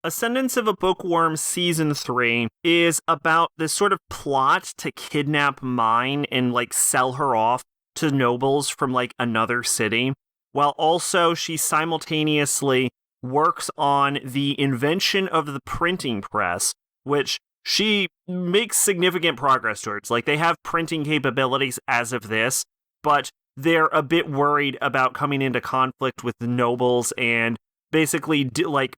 Ascendance of a Bookworm Season 3 is about this sort of plot to kidnap Mine and, like, sell her off to nobles from, like, another city, while also she simultaneously works on the invention of the printing press, which she makes significant progress towards. Like, they have printing capabilities as of this, but they're a bit worried about coming into conflict with the nobles and basically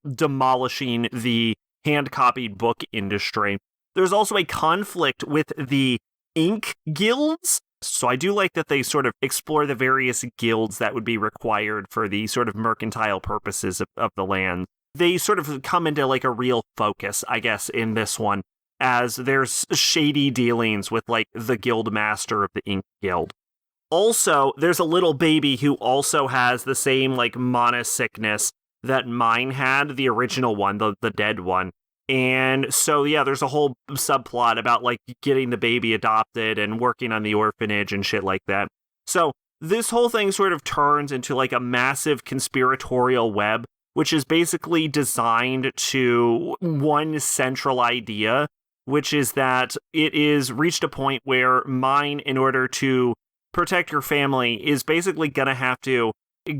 demolishing the hand-copied book industry. There's also a conflict with the ink guilds, so I do like that they sort of explore the various guilds that would be required for the sort of mercantile purposes of the land. They sort of come into like a real focus, I guess, in this one, as there's shady dealings with like the guild master of the ink guild. Also, there's a little baby who also has the same like mana sickness that Mine had, the original one, the dead one. And so, yeah, there's a whole subplot about, like, getting the baby adopted and working on the orphanage and shit like that. So this whole thing sort of turns into, like, a massive conspiratorial web, which is basically designed to one central idea, which is that it is reached a point where Mine, in order to protect your family, is basically gonna have to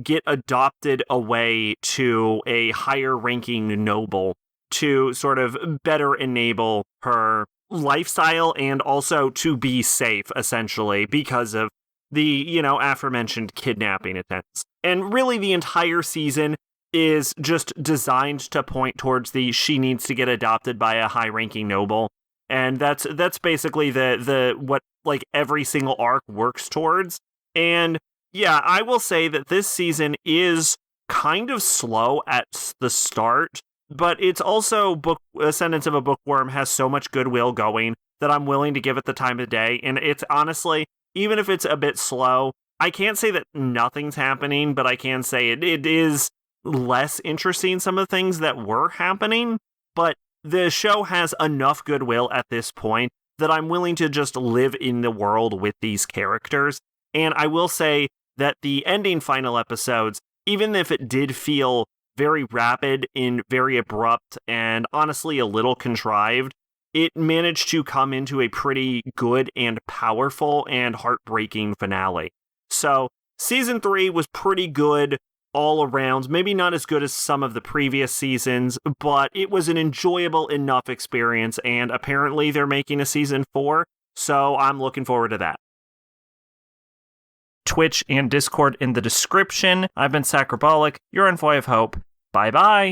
get adopted away to a higher ranking noble to sort of better enable her lifestyle and also to be safe, essentially, because of the, aforementioned kidnapping attempts. And really the entire season is just designed to point towards she needs to get adopted by a high ranking noble. And that's basically the what like every single arc works towards. And yeah, I will say that this season is kind of slow at the start, but it's also Ascendance of a Bookworm has so much goodwill going that I'm willing to give it the time of day. And it's honestly, even if it's a bit slow, I can't say that nothing's happening, but I can say it is less interesting, some of the things that were happening. But the show has enough goodwill at this point that I'm willing to just live in the world with these characters. And I will say that the ending final episodes, even if it did feel very rapid and very abrupt and honestly a little contrived, it managed to come into a pretty good and powerful and heartbreaking finale. So season 3 was pretty good all around, maybe not as good as some of the previous seasons, but it was an enjoyable enough experience, and apparently they're making a season 4, so I'm looking forward to that. Twitch and Discord in the description. I've been Sacrobolic, your envoy of hope. Bye-bye!